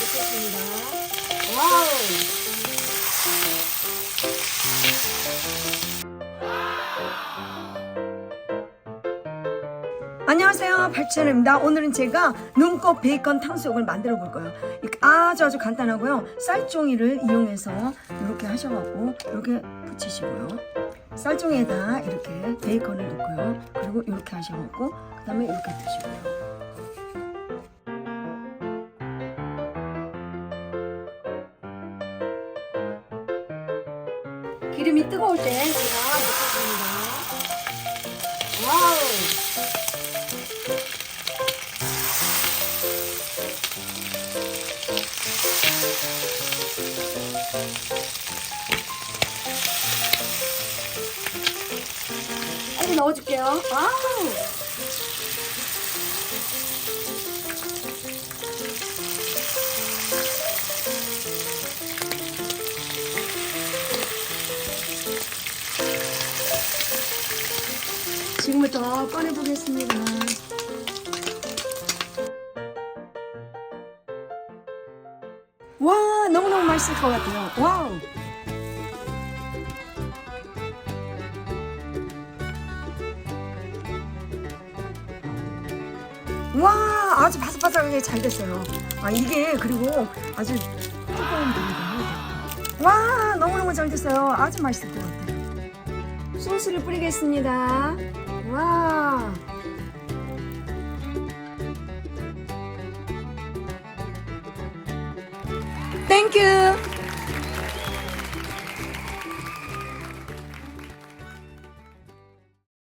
넣겠습니다. 와우. 안녕하세요, 발치현입니다. 오늘은 제가 눈꽃 베이컨 탕수육을 만들어 볼 거예요. 아주 간단하고요. 쌀종이를 이용해서 이렇게 하셔갖고 이렇게 붙이시고요. 쌀종이에다 이렇게 베이컨을 넣고요. 그리고 이렇게 하셔갖고 그 다음에 이렇게 두시고요. 기름이 뜨거울 때 제가 넣겠습니다. 와우. 빨리 넣어줄게요. 아우. 지금부터 꺼내보겠습니다. 와, 너무너무 맛있을 것 같아요. 와우. 와, 아주 바삭바삭하게 잘 됐어요. 아, 이게 그리고 아주 뜨거운 불이거든요. 와, 너무너무 잘 됐어요. 아주 맛있을 것 같아요. 소스를 뿌리겠습니다. 와.